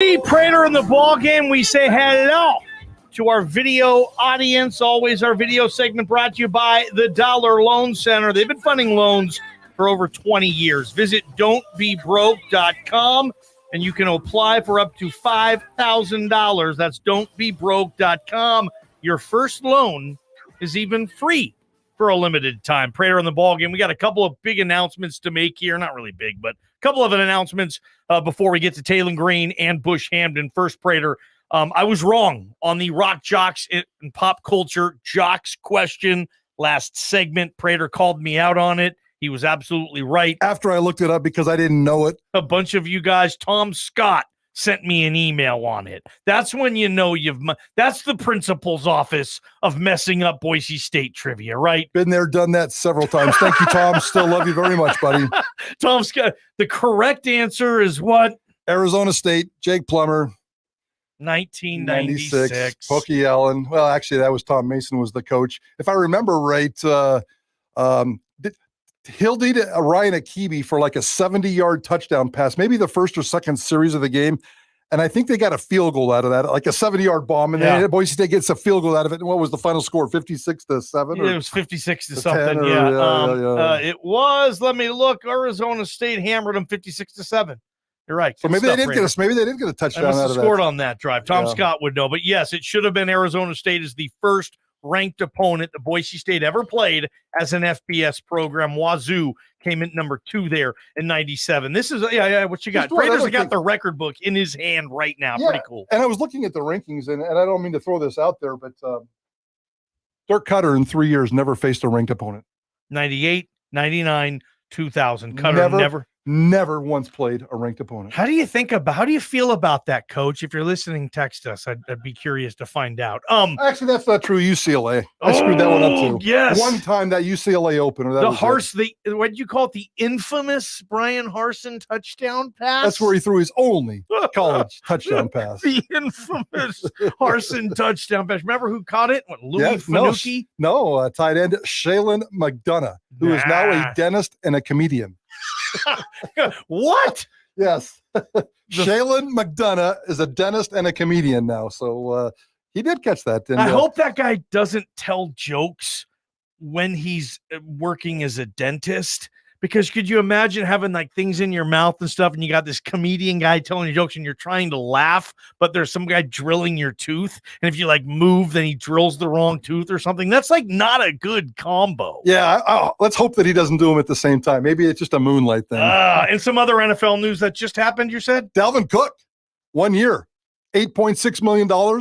Prater in the ball game. We say hello to our video audience. Always our video segment brought to you by the Dollar Loan Center. They've been funding loans for over 20 years. Visit don'tbebroke.com and you can apply for up to $5,000. That's don'tbebroke.com. Your first loan is even free for a limited time. Prater in the ball game. We got a couple of big announcements to make here. Not really big, but a couple of announcements before we get to Taylen Green and Bush Hamdan. First, Prater, I was wrong on the rock jocks and pop culture jocks question last segment. Prater called me out on it. He was absolutely right. After I looked it up because I didn't know it. A bunch of you guys, Tom Scott sent me an email on it. That's when you know that's the principal's office of messing up Boise State trivia, right? Been there, done that several times. Thank you, Tom. Still love you very much, buddy. Tom Scott, the correct answer is what? Arizona State, Jake Plummer. 1996. Pokey Allen. Well, actually, that was Tom Mason was the coach. If I remember right, Hill did Ryan Akibi for like a 70-yard touchdown pass, maybe the first or second series of the game. And I think they got a field goal out of that, like a 70-yard bomb. And then Boise State gets a field goal out of it. And what was the final score, 56-7? Yeah, it was 56 to something. It was, let me look, Arizona State hammered them 56-7. You're right. So maybe they did get a touchdown out of that. Scored on that drive. Tom Scott would know. But yes, it should have been Arizona State as the first ranked opponent the Boise State ever played as an FBS program. Wazoo came in number 2 there in 97. This is what you got. Prater's got the record book in his hand right now. Yeah. Pretty cool. And I was looking at the rankings, and I don't mean to throw this out there, but Dirk Cutter in 3 years never faced a ranked opponent. 98, 99, 2000. Cutter never once played a ranked opponent. How do you feel about that, Coach? If you're listening, text us. I'd be curious to find out. Actually, that's not true. UCLA. I screwed that one up too. Yes. One time that UCLA opener. What did you call it? The infamous Brian Harsin touchdown pass? That's where he threw his only college touchdown pass. The infamous Harsin touchdown pass. Remember who caught it? What, Louis Finucci? No, tight end Shaylen McDonough, who is now a dentist and a comedian. What? Yes. Shaylen McDonough is a dentist and a comedian now. So he did catch that. I hope that guy doesn't tell jokes when he's working as a dentist, because could you imagine having like things in your mouth and stuff, and you got this comedian guy telling you jokes and you're trying to laugh, but there's some guy drilling your tooth. And if you like move, then he drills the wrong tooth or something. That's like not a good combo. Yeah. Let's hope that he doesn't do them at the same time. Maybe it's just a moonlight thing. And some other NFL news that just happened, you said? Dalvin Cook, 1 year, $8.6 million.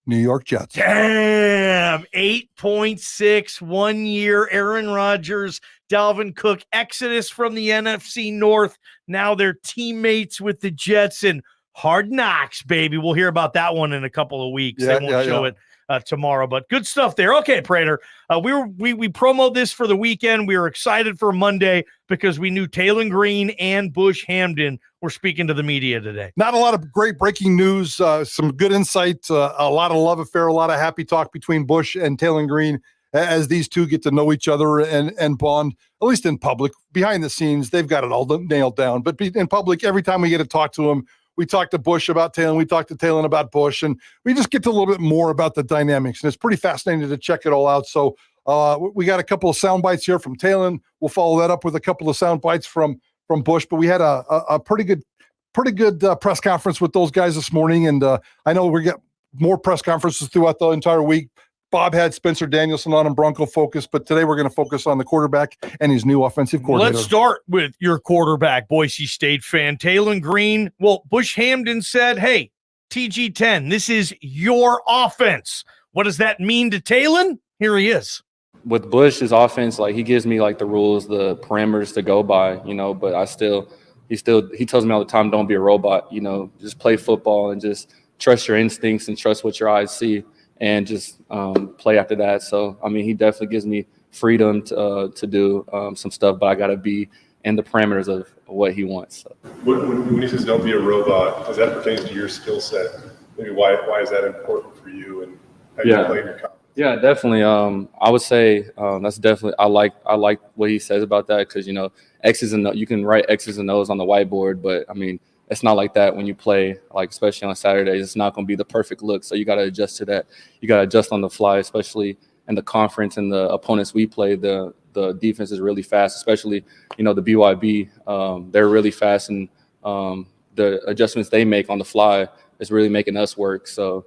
New York Jets. Damn, 8.6, 1 year. Aaron Rodgers, Dalvin Cook, exodus from the NFC North. Now they're teammates with the Jets and Hard Knocks, baby. We'll hear about that one in a couple of weeks. They won't show it tomorrow, but good stuff there. Okay, Prater, we promoted this for the weekend. We were excited for Monday because we knew Taylen Green and Bush Hamdan were speaking to the media today. Not a lot of great breaking news, some good insight, a lot of love affair, a lot of happy talk between Bush and Taylen Green as these two get to know each other and bond, at least in public. Behind the scenes, they've got it all nailed down. But in public, every time we get to talk to them, we talk to Bush about Taylen, we talk to Taylen about Bush, and we just get to a little bit more about the dynamics. And it's pretty fascinating to check it all out. So we got a couple of sound bites here from Taylen. We'll follow that up with a couple of sound bites from Bush. But we had a pretty good press conference with those guys this morning. And I know we get more press conferences throughout the entire week. Bob had Spencer Danielson on Bronco Focus, but today we're going to focus on the quarterback and his new offensive coordinator. Let's start with your quarterback, Boise State fan, Taylen Green. Well, Bush Hamdan said, hey, TG10, this is your offense. What does that mean to Taylen? Here he is. With Bush's offense, like he gives me like the rules, the parameters to go by, but he tells me all the time, don't be a robot, just play football and just trust your instincts and trust what your eyes see. And just play after that. So, he definitely gives me freedom to do some stuff, but I got to be in the parameters of what he wants. So. When he says don't be a robot, does that pertain to your skill set? Maybe why is that important for you and how you play in your confidence? Yeah, definitely. I would say that's definitely I like what he says about that because X's and you can write X's and O's on the whiteboard, but it's not like that when you play, like especially on Saturdays. It's not going to be the perfect look, so you got to adjust to that. You got to adjust on the fly, especially in the conference and the opponents we play. The defense is really fast, especially the BYB. They're really fast, and the adjustments they make on the fly is really making us work. So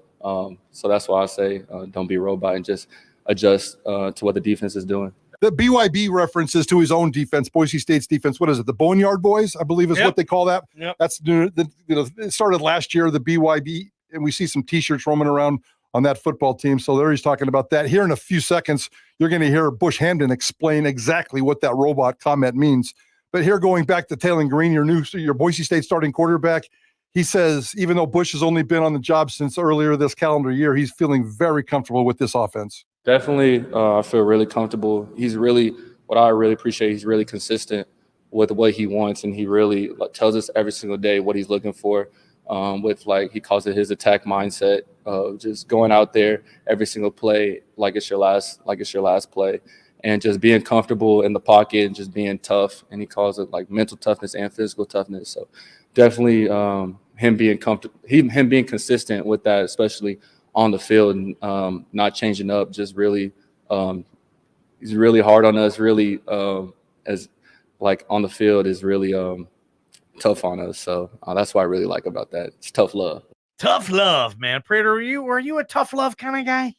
that's why I say don't be a robot and just adjust to what the defense is doing. The BYB references to his own defense, Boise State's defense. What is it? The Boneyard Boys, I believe is what they call that. Yep. That's it started last year, the BYB, and we see some T-shirts roaming around on that football team. So there he's talking about that. Here in a few seconds, you're going to hear Bush Hamdan explain exactly what that robot comment means. But here, going back to Taylen Green, your Boise State starting quarterback, he says even though Bush has only been on the job since earlier this calendar year, he's feeling very comfortable with this offense. Definitely, I feel really comfortable. What I really appreciate, he's really consistent with what he wants, and he really tells us every single day what he's looking for. With he calls it his attack mindset of just going out there every single play like it's your last play, and just being comfortable in the pocket and just being tough. And he calls it mental toughness and physical toughness. So definitely him being comfortable, him being consistent with that, especially on the field, and not changing up. Just really, he's really hard on us. Really, as on the field is really tough on us. So that's what I really like about that. It's tough love. Tough love, man. Prater, are you a tough love kind of guy?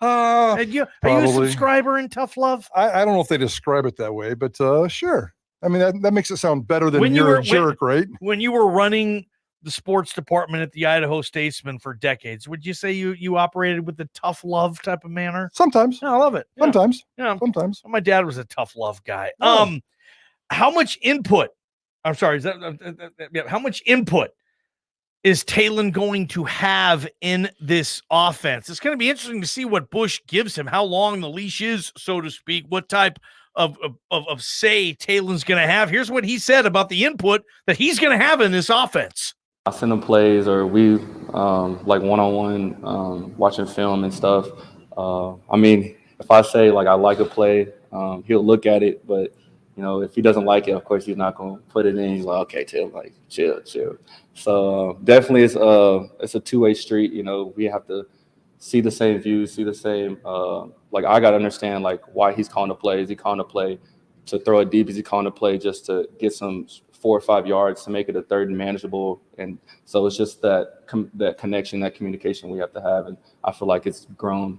Are you a subscriber in tough love? I don't know if they describe it that way, but sure. I mean, that makes it sound better than you're a jerk, right? When you were running the sports department at the Idaho Statesman for decades, would you say you operated with the tough love type of manner? Sometimes. Yeah, I love it. Sometimes. Yeah. Sometimes. My dad was a tough love guy. Oh. How much input? I'm sorry. How much input is Taylen going to have in this offense? It's going to be interesting to see what Bush gives him, how long the leash is, so to speak, what type of say Taylen's going to have. Here's what he said about the input that he's going to have in this offense. I send him plays, or we one-on-one watching film and stuff. I mean, if I say I like a play, he'll look at it, but if he doesn't like it, of course he's not going to put it in. He's like, okay, Taylor, chill. So definitely it's a two-way street. We have to see the same views, see the same. I got to understand why he's calling the play. Is he calling the play to throw it deep? Is he calling the play just to get some 4 or 5 yards to make it a third and manageable? And so it's just that connection, that communication we have to have. And I feel like it's grown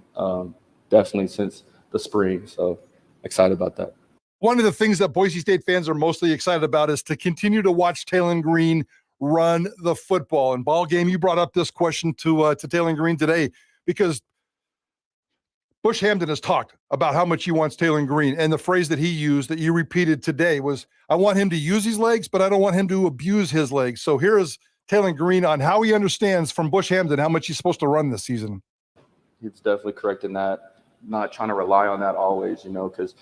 definitely since the spring. So excited about that. One of the things that Boise State fans are mostly excited about is to continue to watch Taylen Green run the football. And Ballgame, you brought up this question to Taylen Green today because Bush Hamdan has talked about how much he wants Taylen Green. And the phrase that he used that you repeated today was, I want him to use his legs, but I don't want him to abuse his legs. So here is Taylen Green on how he understands from Bush Hamdan how much he's supposed to run this season. He's definitely correct in that, not trying to rely on that always, because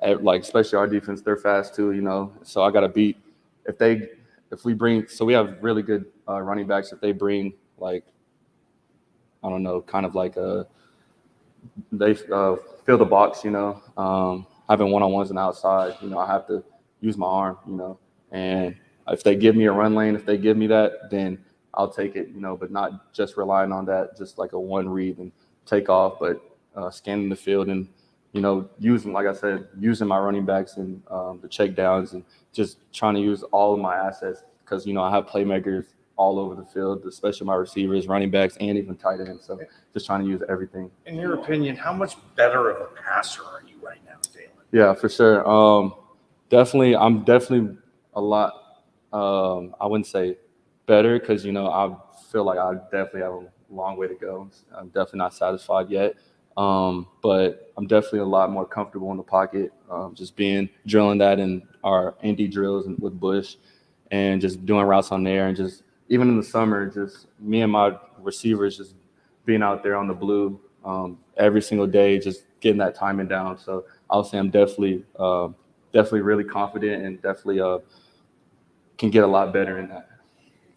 especially our defense, they're fast too, so I got to beat so we have really good running backs. If they bring they fill the box, having one-on-ones on the outside, I have to use my arm, and if they give me a run lane, if they give me that, then I'll take it, but not just relying on that, just like a one read and take off, but scanning the field and, using my running backs and the check downs and just trying to use all of my assets because, I have playmakers all over the field, especially my receivers, running backs, and even tight ends. So just trying to use everything. In your opinion, how much better of a passer are you right now, Taylen? Yeah, for sure. I'm definitely a lot, I wouldn't say better because, I feel like I definitely have a long way to go. I'm definitely not satisfied yet. But I'm definitely a lot more comfortable in the pocket, just drilling that in our ND drills and with Bush and just doing routes on there. And just even in the summer, just me and my receivers just being out there on the blue every single day, just getting that timing down. So I'll say I'm definitely really confident and definitely can get a lot better in that.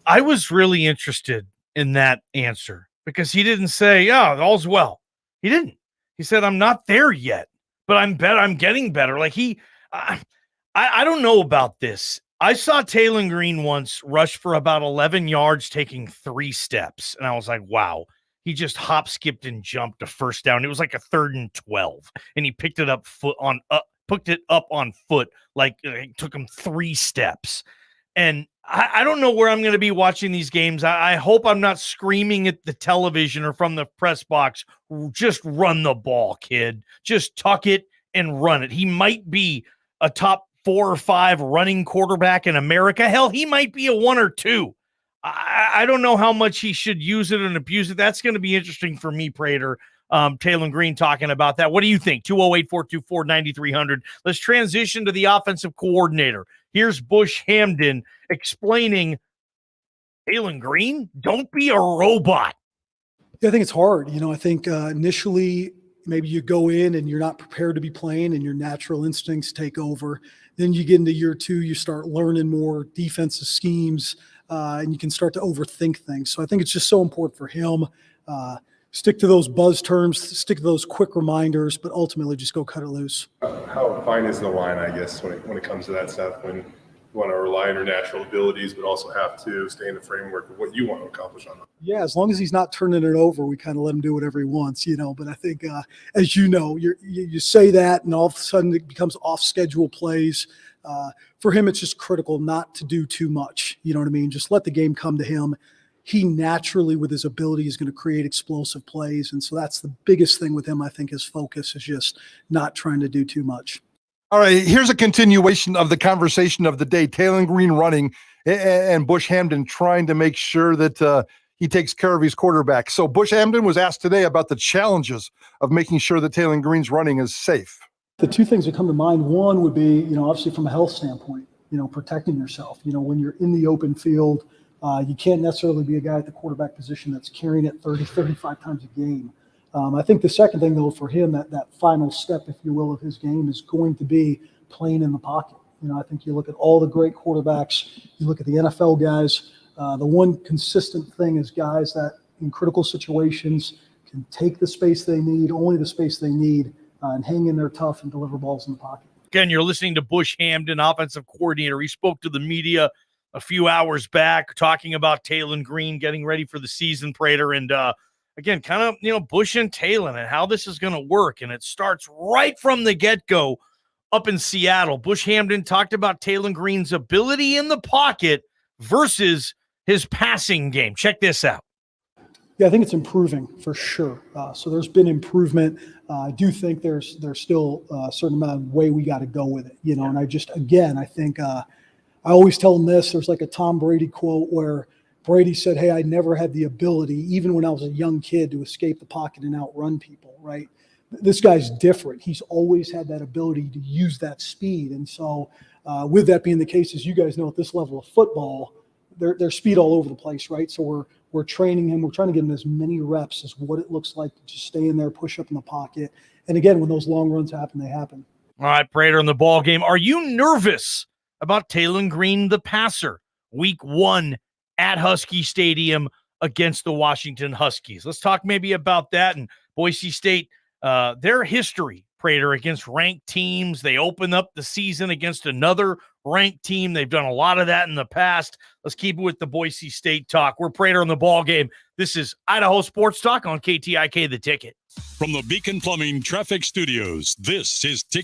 I was really interested in that answer because he didn't say, yeah, all's well. He didn't. He said, I'm not there yet, but I'm getting better. I don't know about this. I saw Taylen Green once rush for about 11 yards, taking 3 steps. And I was like, wow, he just hop, skipped, and jumped a first down. It was like a 3rd and 12. And he picked it up picked it up on foot. Like it took him 3 steps. And I don't know where I'm going to be watching these games. I hope I'm not screaming at the television or from the press box. Just run the ball, kid. Just tuck it and run it. He might be a top 4 or 5 running quarterback in America. Hell, he might be a 1 or 2. I don't know how much he should use it and abuse it. That's going to be interesting for me, Prater. Taylen Green talking about that. What do you think? 208-424-9300. Let's transition to the offensive coordinator. Here's Bush Hamdan explaining Taylen Green, don't be a robot. Yeah, I think it's hard. I think initially maybe you go in and you're not prepared to be playing and your natural instincts take over. Then you get into year 2, you start learning more defensive schemes, and you can start to overthink things. So I think it's just so important for him. Stick to those buzz terms, stick to those quick reminders, but ultimately just go cut it loose. How fine is the line, I guess, when it comes to that stuff, when you want to rely on your natural abilities, but also have to stay in the framework of what you want to accomplish on them? Yeah, as long as he's not turning it over, we kind of let him do whatever he wants, But I think, as you know, you say that, and all of a sudden it becomes off-schedule plays. For him, it's just critical not to do too much. You know what I mean? Just let the game come to him. He naturally, with his ability, is going to create explosive plays. And so that's the biggest thing with him, I think. His focus is just not trying to do too much. All right, here's a continuation of the conversation of the day. Taylen Green running and Bush Hamdan trying to make sure that he takes care of his quarterback. So Bush Hamdan was asked today about the challenges of making sure that Taylen Green's running is safe. The 2 things that come to mind, one would be, obviously from a health standpoint, protecting yourself. When you're in the open field, you can't necessarily be a guy at the quarterback position that's carrying it 30, 35 times a game. I think the second thing, though, for him, that final step, if you will, of his game is going to be playing in the pocket. I think you look at all the great quarterbacks, you look at the NFL guys, the one consistent thing is guys that in critical situations can take the space they need, only the space they need, and hang in there tough and deliver balls in the pocket. Again, you're listening to Bush Hamdan, offensive coordinator. He spoke to the media a few hours back talking about Taylen Green getting ready for the season, Prater, and again, kind of, Bush and Taylen and how this is going to work. And it starts right from the get-go up in Seattle. Bush Hamdan talked about Taylen Green's ability in the pocket versus his passing game. Check this out. Yeah, I think it's improving for sure. So there's been improvement. I do think there's still a certain amount of way we got to go with it, and I think I always tell them this. There's like a Tom Brady quote where Brady said, hey, I never had the ability, even when I was a young kid, to escape the pocket and outrun people, right? This guy's different. He's always had that ability to use that speed. And so with that being the case, as you guys know, at this level of football, there's speed all over the place, right? So we're training him. We're trying to give him as many reps as what it looks like to just stay in there, push up in the pocket. And again, when those long runs happen, they happen. All right, Prater, in the ball game. Are you nervous about Taylen Green, the passer, week 1 at Husky Stadium against the Washington Huskies? Let's talk maybe about that. And Boise State, their history, Prater, against ranked teams. They open up the season against another ranked team. They've done a lot of that in the past. Let's keep it with the Boise State talk. We're Prater in the ball game. This is Idaho Sports Talk on KTIK The Ticket. From the Beacon Plumbing Traffic Studios, this is Ticket.